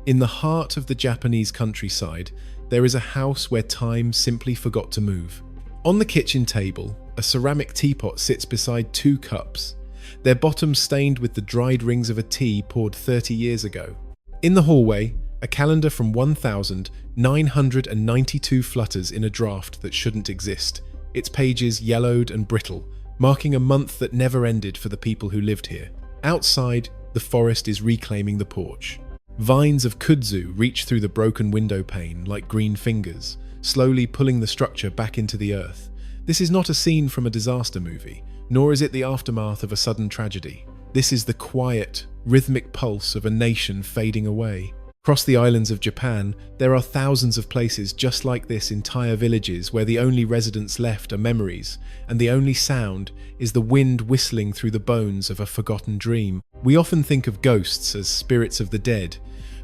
In the heart of the Japanese countryside, there is a house where time simply forgot to move. On the kitchen table, a ceramic teapot sits beside two cups, their bottoms stained with the dried rings of a tea poured 30 years ago. In the hallway, a calendar from 1992 flutters in a draft that shouldn't exist, its pages yellowed and brittle, marking a month that never ended for the people who lived here. Outside, the forest is reclaiming the porch. Vines of kudzu reach through the broken window pane like green fingers, slowly pulling the structure back into the earth. This is not a scene from a disaster movie, nor is it the aftermath of a sudden tragedy. This is the quiet, rhythmic pulse of a nation fading away. Across the islands of Japan, there are thousands of places just like this, entire villages where the only residents left are memories, and the only sound is the wind whistling through the bones of a forgotten dream. We often think of ghosts as spirits of the dead,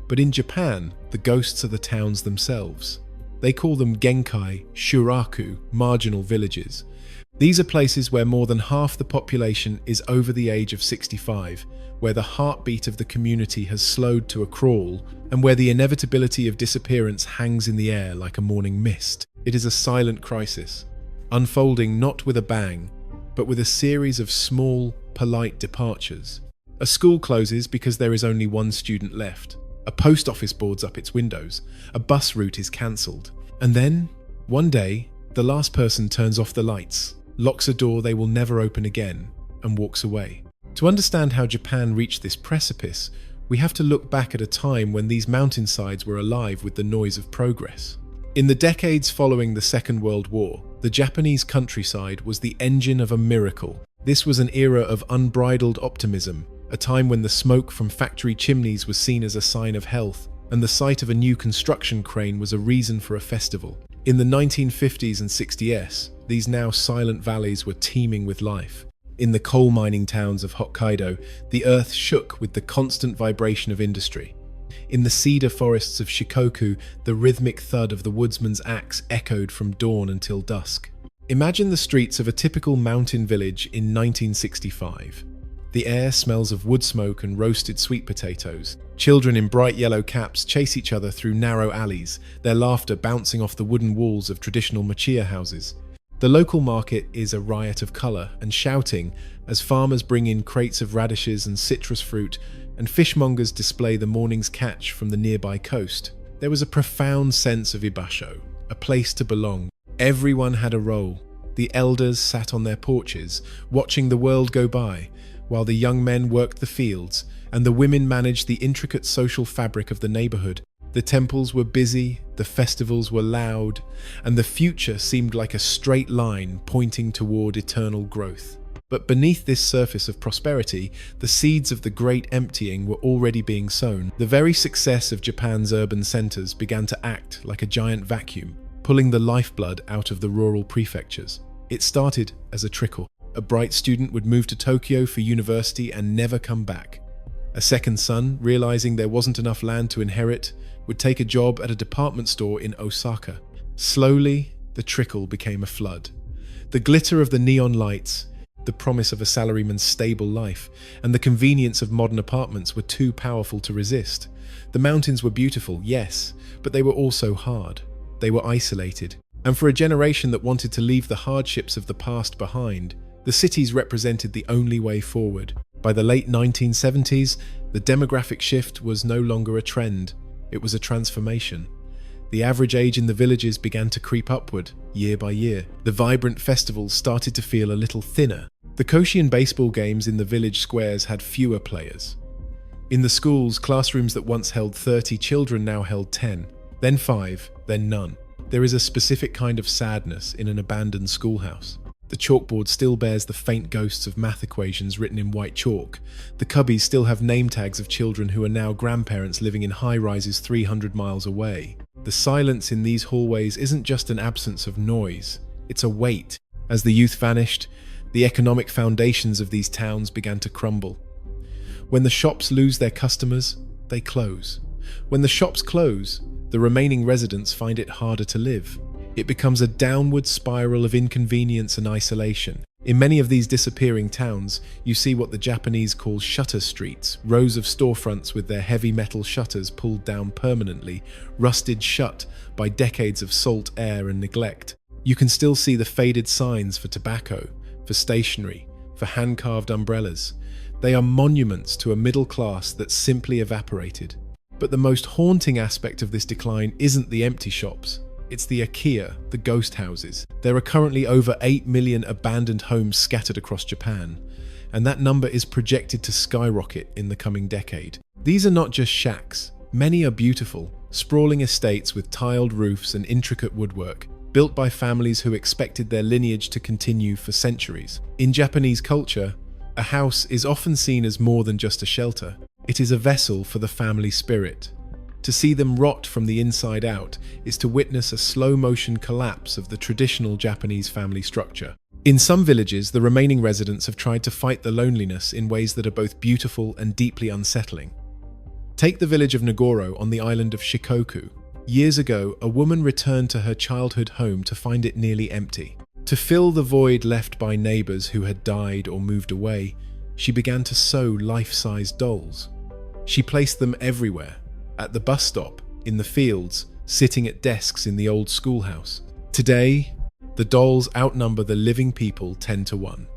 but in Japan, the ghosts are the towns themselves. They call them genkai, shuraku, marginal villages. These are places where more than half the population is over the age of 65, where the heartbeat of the community has slowed to a crawl, and where the inevitability of disappearance hangs in the air like a morning mist. It is a silent crisis, unfolding not with a bang, but with a series of small, polite departures. A school closes because there is only one student left. A post office boards up its windows. A bus route is cancelled. And then, one day, the last person turns off the lights, locks a door they will never open again, and walks away. To understand how Japan reached this precipice, we have to look back at a time when these mountainsides were alive with the noise of progress. In the decades following the Second World War, the Japanese countryside was the engine of a miracle. This was an era of unbridled optimism, a time when the smoke from factory chimneys was seen as a sign of health, and the sight of a new construction crane was a reason for a festival. In the 1950s and 60s, these now silent valleys were teeming with life. In the coal mining towns of Hokkaido, the earth shook with the constant vibration of industry. In the cedar forests of Shikoku, the rhythmic thud of the woodsman's axe echoed from dawn until dusk. Imagine the streets of a typical mountain village in 1965. The air smells of wood smoke and roasted sweet potatoes. Children in bright yellow caps chase each other through narrow alleys, their laughter bouncing off the wooden walls of traditional machiya houses. The local market is a riot of colour and shouting as farmers bring in crates of radishes and citrus fruit, and fishmongers display the morning's catch from the nearby coast. There was a profound sense of ibasho, a place to belong. Everyone had a role. The elders sat on their porches, watching the world go by, while the young men worked the fields, and the women managed the intricate social fabric of the neighborhood. The temples were busy, the festivals were loud, and the future seemed like a straight line pointing toward eternal growth. But beneath this surface of prosperity, the seeds of the great emptying were already being sown. The very success of Japan's urban centers began to act like a giant vacuum, pulling the lifeblood out of the rural prefectures. It started as a trickle. A bright student would move to Tokyo for university and never come back. A second son, realizing there wasn't enough land to inherit, would take a job at a department store in Osaka. Slowly, the trickle became a flood. The glitter of the neon lights, the promise of a salaryman's stable life, and the convenience of modern apartments were too powerful to resist. The mountains were beautiful, yes, but they were also hard. They were isolated. And for a generation that wanted to leave the hardships of the past behind, the cities represented the only way forward. By the late 1970s, the demographic shift was no longer a trend. It was a transformation. The average age in the villages began to creep upward, year by year. The vibrant festivals started to feel a little thinner. The Koshien baseball games in the village squares had fewer players. In the schools, classrooms that once held 30 children now held 10, then 5, then none. There is a specific kind of sadness in an abandoned schoolhouse. The chalkboard still bears the faint ghosts of math equations written in white chalk. The cubbies still have name tags of children who are now grandparents living in high-rises 300 miles away. The silence in these hallways isn't just an absence of noise, it's a weight. As the youth vanished, the economic foundations of these towns began to crumble. When the shops lose their customers, they close. When the shops close, the remaining residents find it harder to live. It becomes a downward spiral of inconvenience and isolation. In many of these disappearing towns, you see what the Japanese call shutter streets, rows of storefronts with their heavy metal shutters pulled down permanently, rusted shut by decades of salt air and neglect. You can still see the faded signs for tobacco, for stationery, for hand-carved umbrellas. They are monuments to a middle class that simply evaporated. But the most haunting aspect of this decline isn't the empty shops. It's the Akiya, the ghost houses. There are currently over 8 million abandoned homes scattered across Japan, and that number is projected to skyrocket in the coming decade. These are not just shacks. Many are beautiful, sprawling estates with tiled roofs and intricate woodwork, built by families who expected their lineage to continue for centuries. In Japanese culture, a house is often seen as more than just a shelter. It is a vessel for the family spirit. To see them rot from the inside out is to witness a slow-motion collapse of the traditional Japanese family structure. In some villages, the remaining residents have tried to fight the loneliness in ways that are both beautiful and deeply unsettling. Take the village of Nagoro on the island of Shikoku. Years ago, a woman returned to her childhood home to find it nearly empty. To fill the void left by neighbors who had died or moved away, she began to sew life-size dolls. She placed them everywhere. At the bus stop, in the fields, sitting at desks in the old schoolhouse. Today, the dolls outnumber the living people 10 to 1.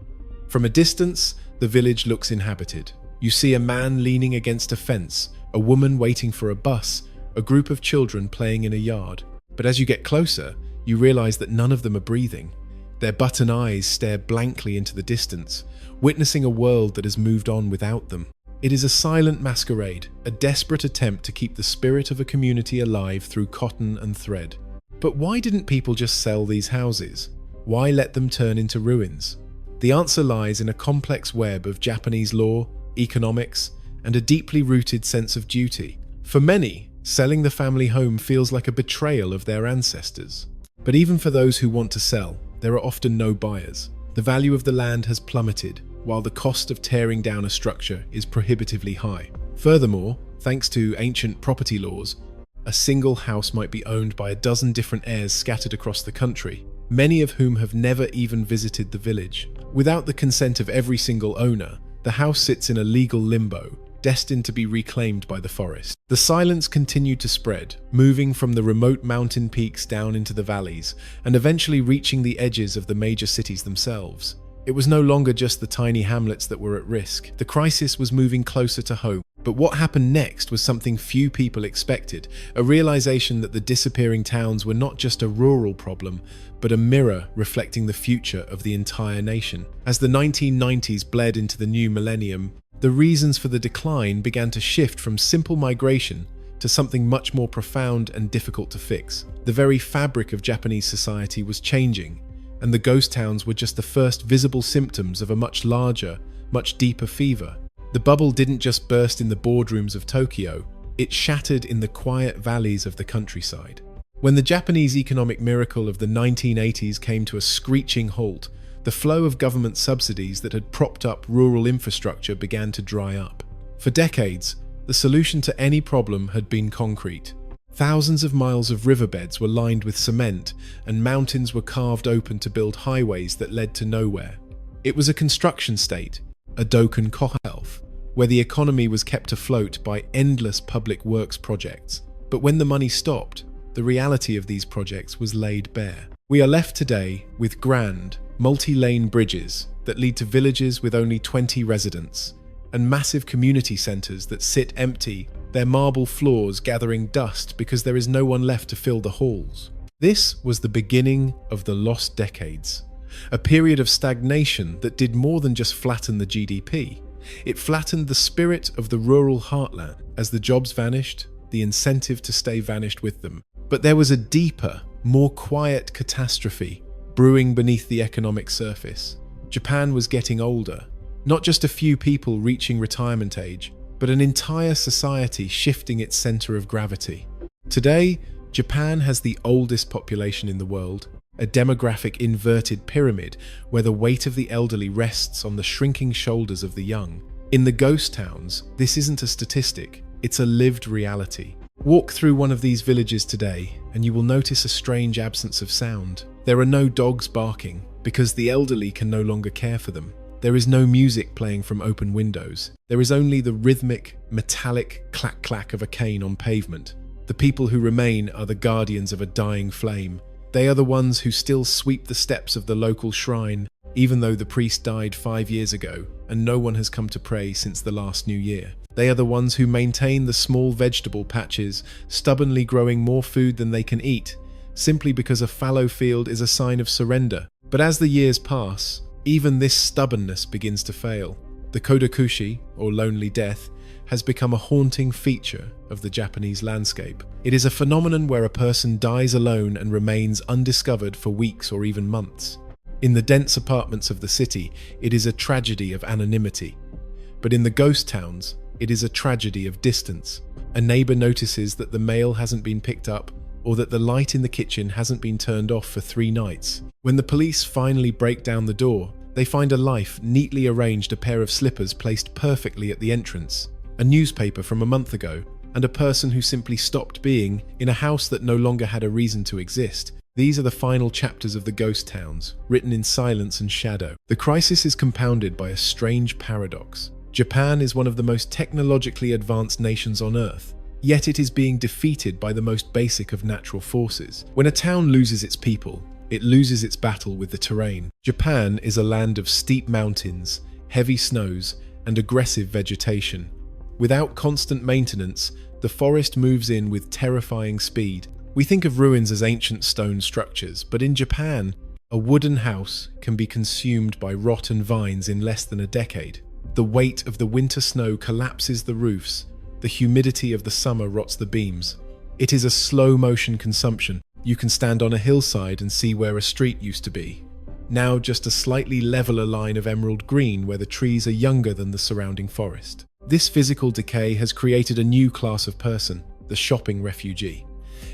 From a distance, the village looks inhabited. You see a man leaning against a fence, a woman waiting for a bus, a group of children playing in a yard. But as you get closer, you realize that none of them are breathing. Their button eyes stare blankly into the distance, witnessing a world that has moved on without them. It is a silent masquerade, a desperate attempt to keep the spirit of a community alive through cotton and thread. But why didn't people just sell these houses? Why let them turn into ruins? The answer lies in a complex web of Japanese law, economics, and a deeply rooted sense of duty. For many, selling the family home feels like a betrayal of their ancestors. But even for those who want to sell, there are often no buyers. The value of the land has plummeted, while the cost of tearing down a structure is prohibitively high. Furthermore, thanks to ancient property laws, a single house might be owned by a dozen different heirs scattered across the country, many of whom have never even visited the village. Without the consent of every single owner, the house sits in a legal limbo, destined to be reclaimed by the forest. The silence continued to spread, moving from the remote mountain peaks down into the valleys, and eventually reaching the edges of the major cities themselves. It was no longer just the tiny hamlets that were at risk. The crisis was moving closer to home. But what happened next was something few people expected, a realization that the disappearing towns were not just a rural problem, but a mirror reflecting the future of the entire nation. As the 1990s bled into the new millennium, the reasons for the decline began to shift from simple migration to something much more profound and difficult to fix. The very fabric of Japanese society was changing, and the ghost towns were just the first visible symptoms of a much larger, much deeper fever. The bubble didn't just burst in the boardrooms of Tokyo, it shattered in the quiet valleys of the countryside. When the Japanese economic miracle of the 1980s came to a screeching halt, the flow of government subsidies that had propped up rural infrastructure began to dry up. For decades, the solution to any problem had been concrete. Thousands of miles of riverbeds were lined with cement, and mountains were carved open to build highways that led to nowhere. It was a construction state, a Doken Kohelf, where the economy was kept afloat by endless public works projects. But when the money stopped, the reality of these projects was laid bare. We are left today with grand, multi-lane bridges that lead to villages with only 20 residents, and massive community centres that sit empty, their marble floors gathering dust because there is no one left to fill the halls. This was the beginning of the lost decades, a period of stagnation that did more than just flatten the GDP. It flattened the spirit of the rural heartland. As the jobs vanished, the incentive to stay vanished with them. But there was a deeper, more quiet catastrophe brewing beneath the economic surface. Japan was getting older, not just a few people reaching retirement age, but an entire society shifting its center of gravity. Today, Japan has the oldest population in the world, a demographic inverted pyramid where the weight of the elderly rests on the shrinking shoulders of the young. In the ghost towns, this isn't a statistic, it's a lived reality. Walk through one of these villages today, and you will notice a strange absence of sound. There are no dogs barking, because the elderly can no longer care for them. There is no music playing from open windows. There is only the rhythmic, metallic clack-clack of a cane on pavement. The people who remain are the guardians of a dying flame. They are the ones who still sweep the steps of the local shrine, even though the priest died 5 years ago and no one has come to pray since the last New Year. They are the ones who maintain the small vegetable patches, stubbornly growing more food than they can eat, simply because a fallow field is a sign of surrender. But as the years pass, even this stubbornness begins to fail. The kodokushi, or lonely death, has become a haunting feature of the Japanese landscape. It is a phenomenon where a person dies alone and remains undiscovered for weeks or even months. In the dense apartments of the city, it is a tragedy of anonymity. But in the ghost towns, it is a tragedy of distance. A neighbor notices that the mail hasn't been picked up, or that the light in the kitchen hasn't been turned off for 3 nights. When the police finally break down the door, they find a life neatly arranged, a pair of slippers placed perfectly at the entrance, a newspaper from a month ago, and a person who simply stopped being in a house that no longer had a reason to exist. These are the final chapters of the ghost towns, written in silence and shadow. The crisis is compounded by a strange paradox. Japan is one of the most technologically advanced nations on Earth, yet it is being defeated by the most basic of natural forces. When a town loses its people, it loses its battle with the terrain. Japan is a land of steep mountains, heavy snows, and aggressive vegetation. Without constant maintenance, the forest moves in with terrifying speed. We think of ruins as ancient stone structures, but in Japan, a wooden house can be consumed by rot and vines in less than a decade. The weight of the winter snow collapses the roofs. The humidity of the summer rots the beams. It is a slow-motion consumption. You can stand on a hillside and see where a street used to be. Now just a slightly leveler line of emerald green where the trees are younger than the surrounding forest. This physical decay has created a new class of person, the shopping refugee.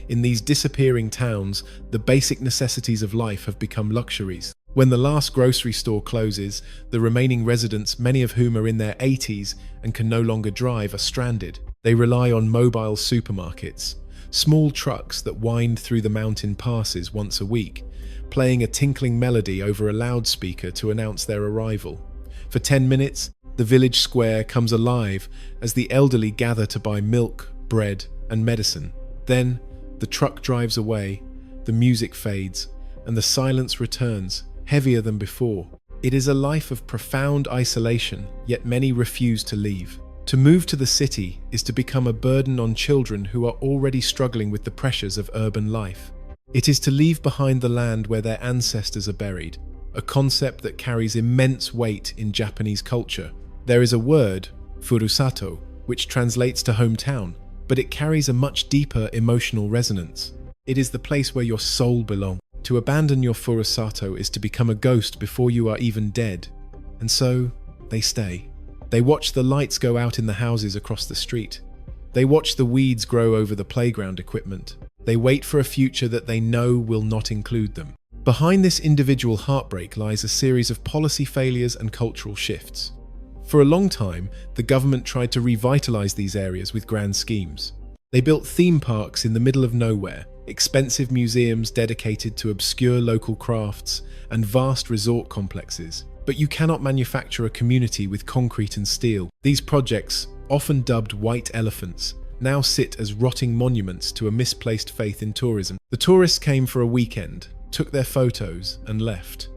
In these disappearing towns, the basic necessities of life have become luxuries. When the last grocery store closes, the remaining residents, many of whom are in their 80s and can no longer drive, are stranded. They rely on mobile supermarkets, small trucks that wind through the mountain passes once a week, playing a tinkling melody over a loudspeaker to announce their arrival. For 10 minutes, the village square comes alive as the elderly gather to buy milk, bread, and medicine. Then, the truck drives away, the music fades, and the silence returns, heavier than before. It is a life of profound isolation, yet many refuse to leave. To move to the city is to become a burden on children who are already struggling with the pressures of urban life. It is to leave behind the land where their ancestors are buried, a concept that carries immense weight in Japanese culture. There is a word, furusato, which translates to hometown, but it carries a much deeper emotional resonance. It is the place where your soul belongs. To abandon your furusato is to become a ghost before you are even dead. And so, they stay. They watch the lights go out in the houses across the street. They watch the weeds grow over the playground equipment. They wait for a future that they know will not include them. Behind this individual heartbreak lies a series of policy failures and cultural shifts. For a long time, the government tried to revitalize these areas with grand schemes. They built theme parks in the middle of nowhere, expensive museums dedicated to obscure local crafts, and vast resort complexes. But you cannot manufacture a community with concrete and steel. These projects, often dubbed white elephants, now sit as rotting monuments to a misplaced faith in tourism. The tourists came for a weekend, took their photos, and left.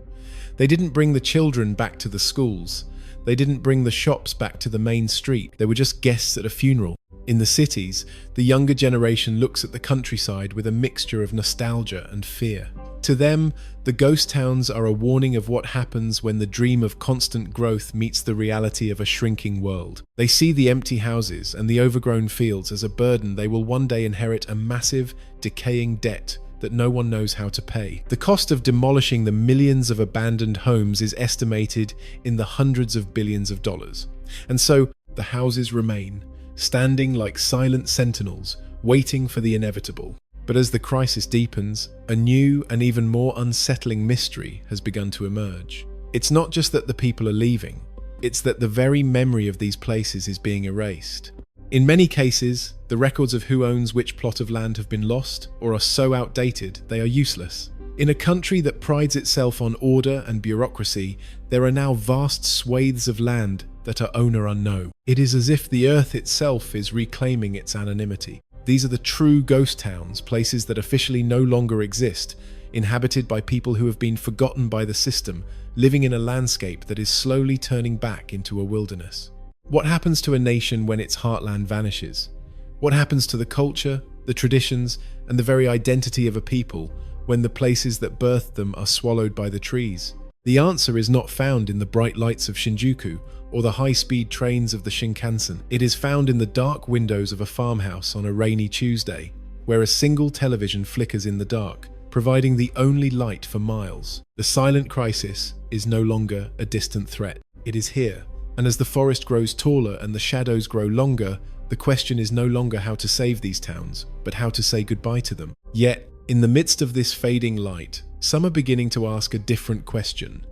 They didn't bring the children back to the schools. They didn't bring the shops back to the main street. They were just guests at a funeral. In the cities, the younger generation looks at the countryside with a mixture of nostalgia and fear. To them, the ghost towns are a warning of what happens when the dream of constant growth meets the reality of a shrinking world. They see the empty houses and the overgrown fields as a burden they will one day inherit, a massive, decaying debt that no one knows how to pay. The cost of demolishing the millions of abandoned homes is estimated in the hundreds of billions of dollars. And so, the houses remain, standing like silent sentinels, waiting for the inevitable. But as the crisis deepens, a new and even more unsettling mystery has begun to emerge. It's not just that the people are leaving, it's that the very memory of these places is being erased. In many cases, the records of who owns which plot of land have been lost or are so outdated they are useless. In a country that prides itself on order and bureaucracy, there are now vast swathes of land that are owner unknown. It is as if the earth itself is reclaiming its anonymity. These are the true ghost towns, places that officially no longer exist, inhabited by people who have been forgotten by the system, living in a landscape that is slowly turning back into a wilderness. What happens to a nation when its heartland vanishes? What happens to the culture, the traditions, and the very identity of a people when the places that birthed them are swallowed by the trees? The answer is not found in the bright lights of Shinjuku or the high-speed trains of the Shinkansen. It is found in the dark windows of a farmhouse on a rainy Tuesday, where a single television flickers in the dark, providing the only light for miles. The silent crisis is no longer a distant threat. It is here. And as the forest grows taller and the shadows grow longer, the question is no longer how to save these towns, but how to say goodbye to them. Yet, in the midst of this fading light, some are beginning to ask a different question.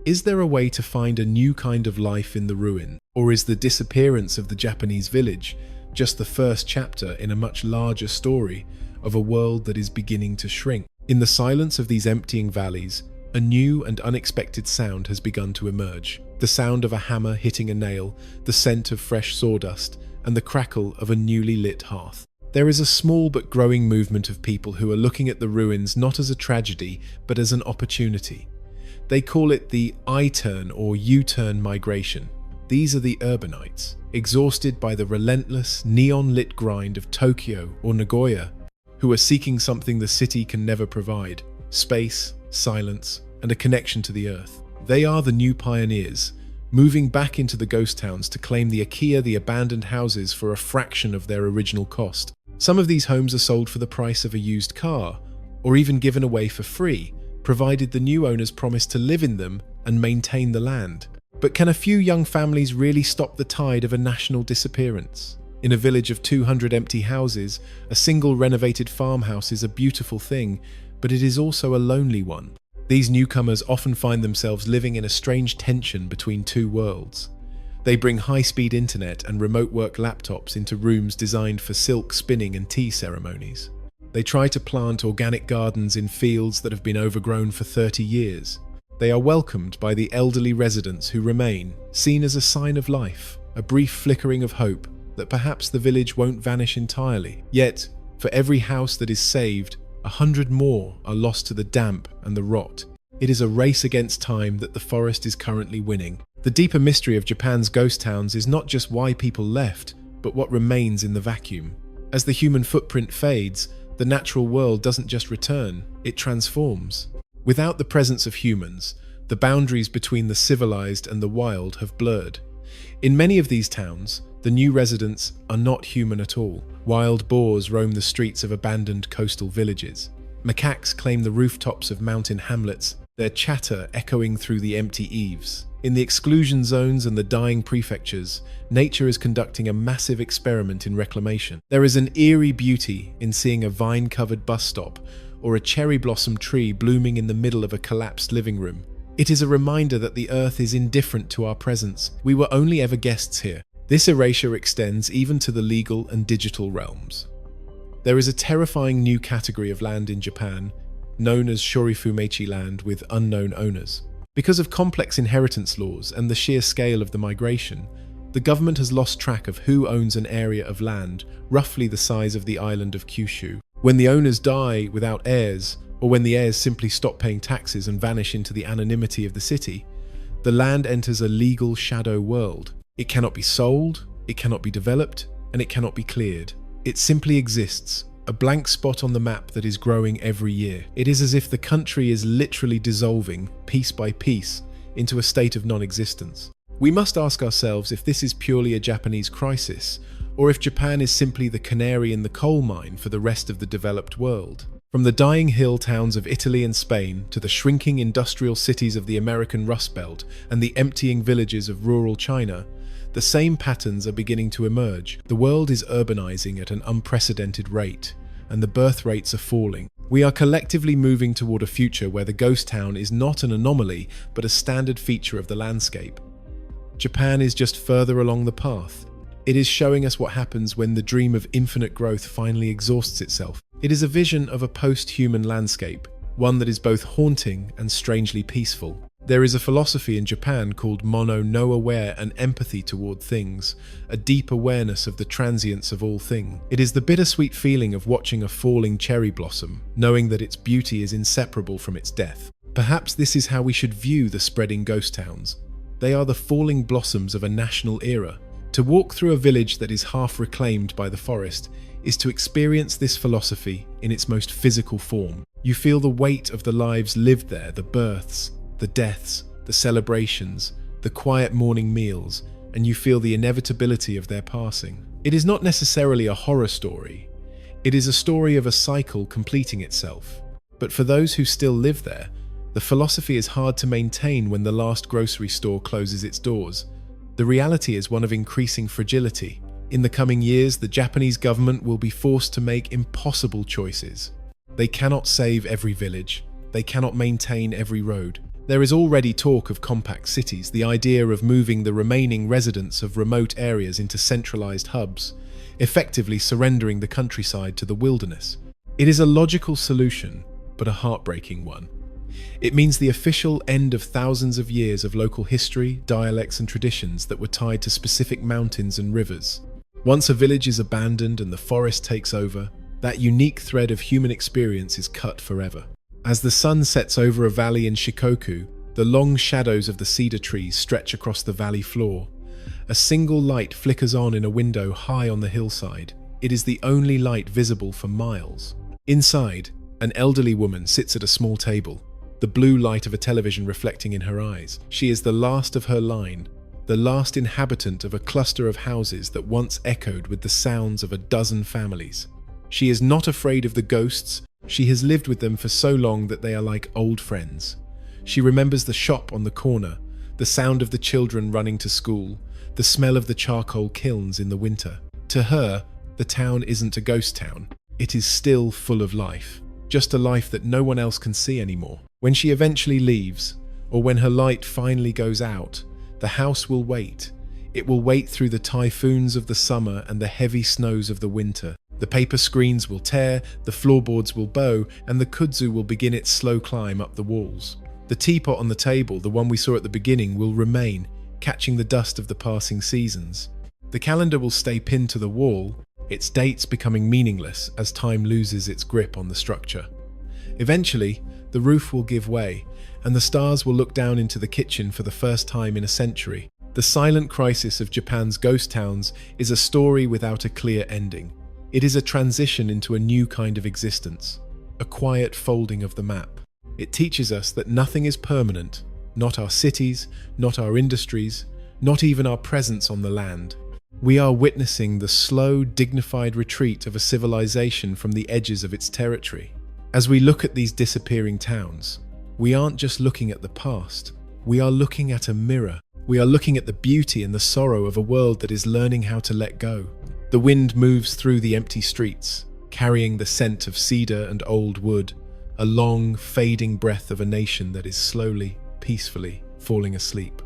Is there a way to find a new kind of life in the ruin? Or is the disappearance of the Japanese village just the first chapter in a much larger story of a world that is beginning to shrink? In the silence of these emptying valleys, a new and unexpected sound has begun to emerge. The sound of a hammer hitting a nail, the scent of fresh sawdust, and the crackle of a newly lit hearth. There is a small but growing movement of people who are looking at the ruins not as a tragedy, but as an opportunity. They call it the I-turn or U-turn migration. These are the urbanites, exhausted by the relentless, neon-lit grind of Tokyo or Nagoya, who are seeking something the city can never provide: space, silence, and a connection to the earth. They are the new pioneers, moving back into the ghost towns to claim the IKEA, the abandoned houses, for a fraction of their original cost. Some of these homes are sold for the price of a used car, or even given away for free, provided the new owners promise to live in them and maintain the land. But can a few young families really stop the tide of a national disappearance? In a village of 200 empty houses, a single renovated farmhouse is a beautiful thing, but it is also a lonely one. These newcomers often find themselves living in a strange tension between two worlds. They bring high-speed internet and remote work laptops into rooms designed for silk spinning and tea ceremonies. They try to plant organic gardens in fields that have been overgrown for 30 years. They are welcomed by the elderly residents who remain, seen as a sign of life, a brief flickering of hope that perhaps the village won't vanish entirely. Yet, for every house that is saved, 100 more are lost to the damp and the rot. It is a race against time that the forest is currently winning. The deeper mystery of Japan's ghost towns is not just why people left, but what remains in the vacuum. As the human footprint fades, the natural world doesn't just return, it transforms. Without the presence of humans, the boundaries between the civilized and the wild have blurred. In many of these towns, the new residents are not human at all. Wild boars roam the streets of abandoned coastal villages. Macaques claim the rooftops of mountain hamlets, their chatter echoing through the empty eaves. In the exclusion zones and the dying prefectures, nature is conducting a massive experiment in reclamation. There is an eerie beauty in seeing a vine-covered bus stop or a cherry blossom tree blooming in the middle of a collapsed living room. It is a reminder that the earth is indifferent to our presence. We were only ever guests here. This erasure extends even to the legal and digital realms. There is a terrifying new category of land in Japan, known as Shorifumeichi land with unknown owners. Because of complex inheritance laws and the sheer scale of the migration, the government has lost track of who owns an area of land roughly the size of the island of Kyushu. When the owners die without heirs, or when the heirs simply stop paying taxes and vanish into the anonymity of the city, the land enters a legal shadow world. It cannot be sold, it cannot be developed, and it cannot be cleared. It simply exists, a blank spot on the map that is growing every year. It is as if the country is literally dissolving, piece by piece, into a state of non-existence. We must ask ourselves if this is purely a Japanese crisis, or if Japan is simply the canary in the coal mine for the rest of the developed world. From the dying hill towns of Italy and Spain to the shrinking industrial cities of the American Rust Belt and the emptying villages of rural China, the same patterns are beginning to emerge. The world is urbanizing at an unprecedented rate, and the birth rates are falling. We are collectively moving toward a future where the ghost town is not an anomaly, but a standard feature of the landscape. Japan is just further along the path. It is showing us what happens when the dream of infinite growth finally exhausts itself. It is a vision of a post-human landscape, one that is both haunting and strangely peaceful. There is a philosophy in Japan called mono no aware and empathy toward things, a deep awareness of the transience of all things. It is the bittersweet feeling of watching a falling cherry blossom, knowing that its beauty is inseparable from its death. Perhaps this is how we should view the spreading ghost towns. They are the falling blossoms of a national era. To walk through a village that is half reclaimed by the forest is to experience this philosophy in its most physical form. You feel the weight of the lives lived there, the births, the deaths, the celebrations, the quiet morning meals, and you feel the inevitability of their passing. It is not necessarily a horror story. It is a story of a cycle completing itself. But for those who still live there, the philosophy is hard to maintain when the last grocery store closes its doors. The reality is one of increasing fragility. In the coming years, the Japanese government will be forced to make impossible choices. They cannot save every village. They cannot maintain every road. There is already talk of compact cities, the idea of moving the remaining residents of remote areas into centralized hubs, effectively surrendering the countryside to the wilderness. It is a logical solution, but a heartbreaking one. It means the official end of thousands of years of local history, dialects, and traditions that were tied to specific mountains and rivers. Once a village is abandoned and the forest takes over, that unique thread of human experience is cut forever. As the sun sets over a valley in Shikoku, the long shadows of the cedar trees stretch across the valley floor. A single light flickers on in a window high on the hillside. It is the only light visible for miles. Inside, an elderly woman sits at a small table, the blue light of a television reflecting in her eyes. She is the last of her line, the last inhabitant of a cluster of houses that once echoed with the sounds of a dozen families. She is not afraid of the ghosts. She has lived with them for so long that they are like old friends. She remembers the shop on the corner, the sound of the children running to school, the smell of the charcoal kilns in the winter. To her, the town isn't a ghost town. It is still full of life, just a life that no one else can see anymore. When she eventually leaves, or when her light finally goes out, the house will wait. It will wait through the typhoons of the summer and the heavy snows of the winter. The paper screens will tear, the floorboards will bow, and the kudzu will begin its slow climb up the walls. The teapot on the table, the one we saw at the beginning, will remain, catching the dust of the passing seasons. The calendar will stay pinned to the wall, its dates becoming meaningless as time loses its grip on the structure. Eventually, the roof will give way, and the stars will look down into the kitchen for the first time in a century. The silent crisis of Japan's ghost towns is a story without a clear ending. It is a transition into a new kind of existence, a quiet folding of the map. It teaches us that nothing is permanent, not our cities, not our industries, not even our presence on the land. We are witnessing the slow, dignified retreat of a civilization from the edges of its territory. As we look at these disappearing towns, we aren't just looking at the past, we are looking at a mirror. We are looking at the beauty and the sorrow of a world that is learning how to let go. The wind moves through the empty streets, carrying the scent of cedar and old wood, a long, fading breath of a nation that is slowly, peacefully falling asleep.